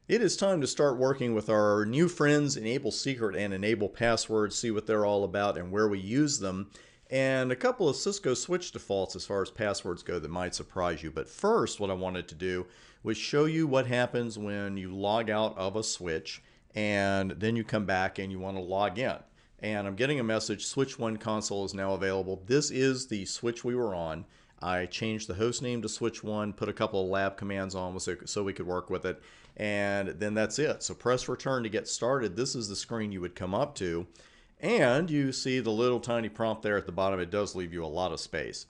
It is time to start working with our new friends, Enable Secret and Enable Password, see what they're all about and where we use them, and a couple of Cisco switch defaults as far as passwords go that might surprise you. But first, what I wanted to do was show you what happens when you log out of a switch and then you come back and you want to log in. And I'm getting a message, Switch 1 console is now available. This is the switch we were on. I changed the host name to Switch 1, put a couple of lab commands on so we could work with it, and then that's it. So press return to get started. This is the screen you would come up to, and you see the little tiny prompt there at the bottom. It does leave you a lot of space.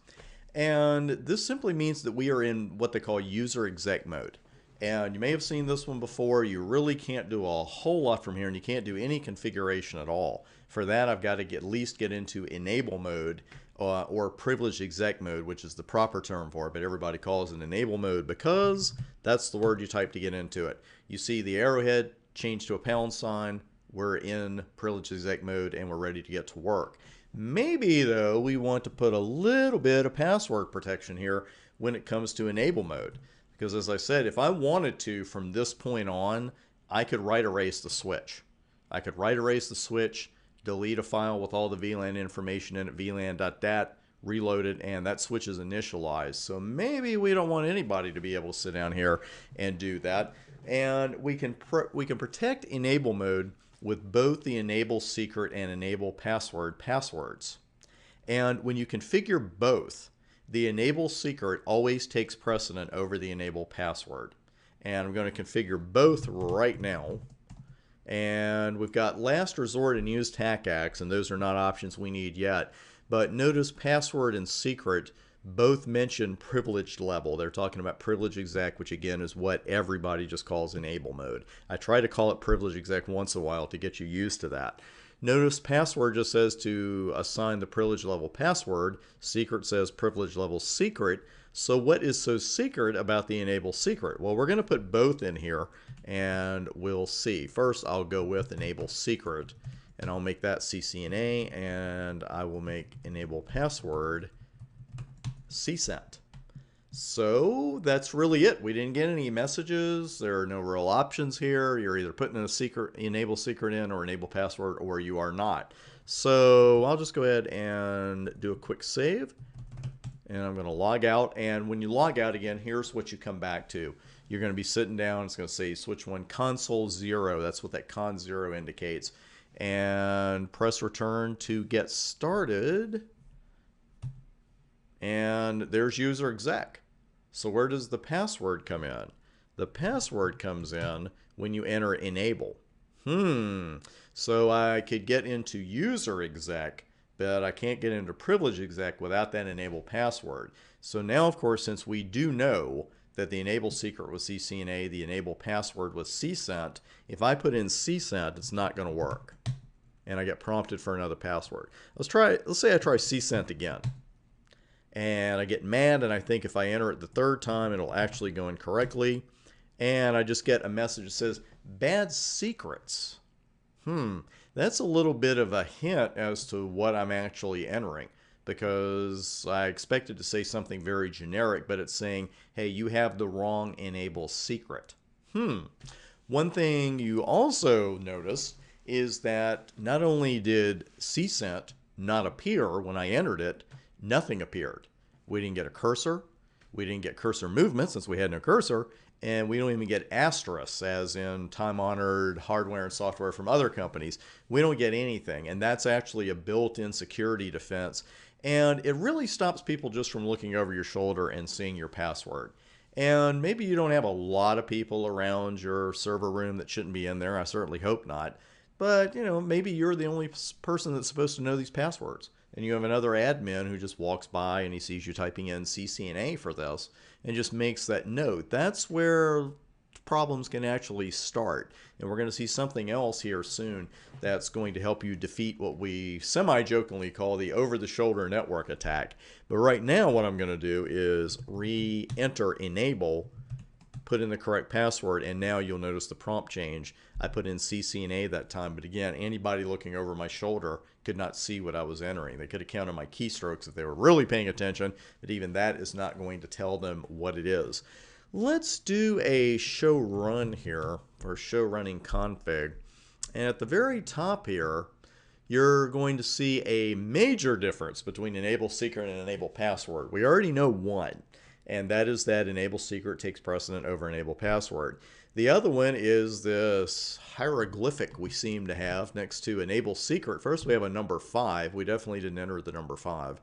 And this simply means that we are in what they call user exec mode. And you may have seen this one before. You really can't do a whole lot from here, and you can't do any configuration at all. For that, I've got to at least get into enable mode or privileged exec mode, which is the proper term for it, but everybody calls it enable mode because that's the word you type to get into it. You see the arrowhead change to a pound sign. We're in privileged exec mode and we're ready to get to work. Maybe, though, we want to put a little bit of password protection here when it comes to enable mode. Because as I said, if I wanted to, from this point on, I could write erase the switch. I could write erase the switch, delete a file with all the VLAN information in it, VLAN.dat, reload it, and that switch is initialized. So maybe we don't want anybody to be able to sit down here and do that. And we can protect enable mode with both the enable secret and enable password passwords. And when you configure both, the enable secret always takes precedent over the enable password. And I'm going to configure both right now. And we've got last resort and use TACACS, and those are not options we need yet. But notice password and secret both mention privileged level. They're talking about privilege exec, which again is what everybody just calls enable mode. I try to call it privilege exec once in a while to get you used to that. Notice password just says to assign the privilege level password. Secret says privilege level secret. So what is so secret about the enable secret? Well, we're going to put both in here and we'll see. First, I'll go with enable secret and I'll make that CCNA, and I will make enable password CSENT. So that's really it. We didn't get any messages. There are no real options here. You're either putting a secret, enable secret in, or enable password, or you are not. So I'll just go ahead and do a quick save. And I'm going to log out. And when you log out again, here's what you come back to. You're going to be sitting down. It's going to say switch 1 console 0. That's what that con 0 indicates. And press return to get started. And there's user exec. So where does the password come in? The password comes in when you enter enable. So I could get into user exec, but I can't get into privilege exec without that enable password. So now, of course, since we do know that the enable secret was CCNA, the enable password was CSENT, if I put in CSENT, it's not going to work. And I get prompted for another password. Let's say I try CSENT again. And I get mad, and I think if I enter it the third time, it'll actually go in correctly. And I just get a message that says, bad secrets. That's a little bit of a hint as to what I'm actually entering, because I expected to say something very generic, but it's saying, hey, you have the wrong enable secret. One thing you also notice is that not only did CSENT not appear when I entered it, nothing appeared. We didn't get a cursor. We didn't get cursor movement since we had no cursor. And we don't even get asterisks, as in time-honored hardware and software from other companies. We don't get anything. And that's actually a built-in security defense. And it really stops people just from looking over your shoulder and seeing your password. And maybe you don't have a lot of people around your server room that shouldn't be in there. I certainly hope not. But, maybe you're the only person that's supposed to know these passwords. And you have another admin who just walks by and he sees you typing in CCNA for this and just makes that note. That's where problems can actually start. And we're going to see something else here soon that's going to help you defeat what we semi-jokingly call the over-the-shoulder network attack. But right now what I'm going to do is re-enter enable, put in the correct password, and now you'll notice the prompt change. I put in CCNA that time, but again, anybody looking over my shoulder could not see what I was entering. They could have counted my keystrokes if they were really paying attention, but even that is not going to tell them what it is. Let's do a show run here, or show running config. And at the very top here, you're going to see a major difference between enable secret and enable password. We already know one, and that is that enable secret takes precedent over enable password. The other one is this hieroglyphic we seem to have next to enable secret. First we have a number 5. We definitely didn't enter the number 5.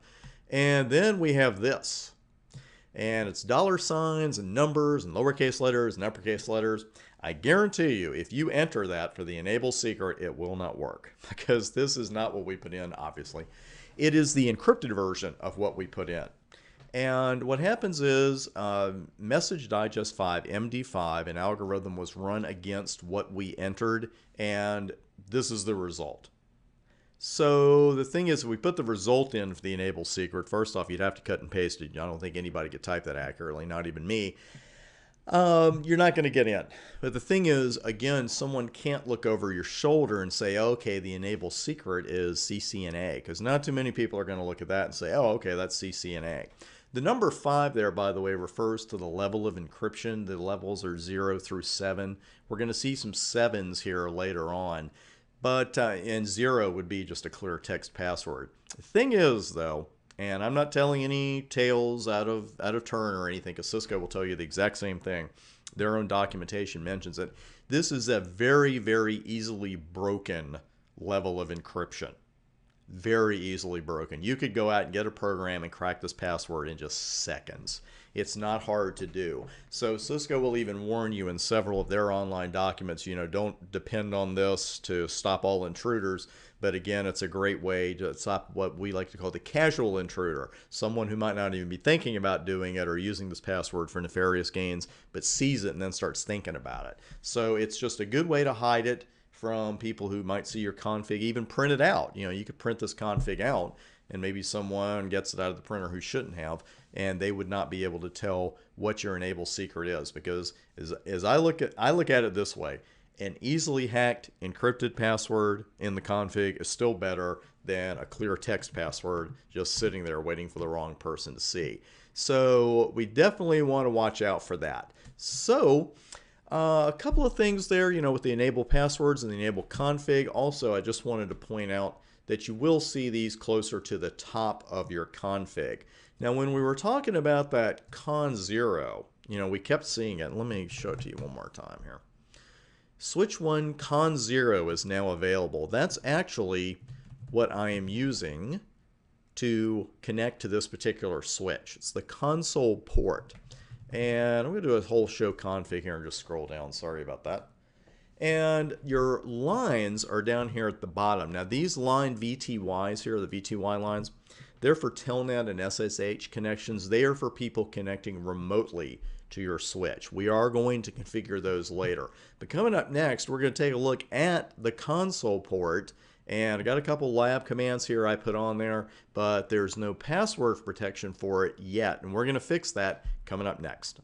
And then we have this. And it's dollar signs and numbers and lowercase letters and uppercase letters. I guarantee you, if you enter that for the enable secret, it will not work, because this is not what we put in, obviously. It is the encrypted version of what we put in. And what happens is Message Digest 5, MD5, an algorithm was run against what we entered, and this is the result. So the thing is, if we put the result in for the enable secret, first off, you'd have to cut and paste it. I don't think anybody could type that accurately, not even me. You're not going to get in. But the thing is, again, someone can't look over your shoulder and say, okay, the enable secret is CCNA, because not too many people are going to look at that and say, oh, okay, that's CCNA. The number 5 there, by the way, refers to the level of encryption. The levels are 0 through 7. We're going to see some 7s here later on. But and 0 would be just a clear text password. The thing is, though, and I'm not telling any tales out of turn or anything, because Cisco will tell you the exact same thing. Their own documentation mentions it. This is a very, very easily broken level of encryption. Very easily broken. You could go out and get a program and crack this password in just seconds. It's not hard to do. So Cisco will even warn you in several of their online documents, don't depend on this to stop all intruders. But again, it's a great way to stop what we like to call the casual intruder, someone who might not even be thinking about doing it or using this password for nefarious gains, but sees it and then starts thinking about it. So it's just a good way to hide it from people who might see your config, even print it out. You could print this config out, and maybe someone gets it out of the printer who shouldn't have, and they would not be able to tell what your enable secret is. Because as I look at it this way, an easily hacked encrypted password in the config is still better than a clear text password just sitting there waiting for the wrong person to see. So we definitely want to watch out for that. So a couple of things there, with the enable passwords and the enable config. Also, I just wanted to point out that you will see these closer to the top of your config. Now, when we were talking about that con 0, we kept seeing it. Let me show it to you one more time here. Switch 1 con 0 is now available. That's actually what I am using to connect to this particular switch. It's the console port. And I'm going to do a whole show config here and just scroll down. Sorry about that. And your lines are down here at the bottom. Now these line VTYs here, the VTY lines, they're for Telnet and SSH connections. They are for people connecting remotely to your switch. We are going to configure those later. But coming up next, we're going to take a look at the console port. And I got a couple lab commands here I put on there, but there's no password protection for it yet. And we're going to fix that coming up next.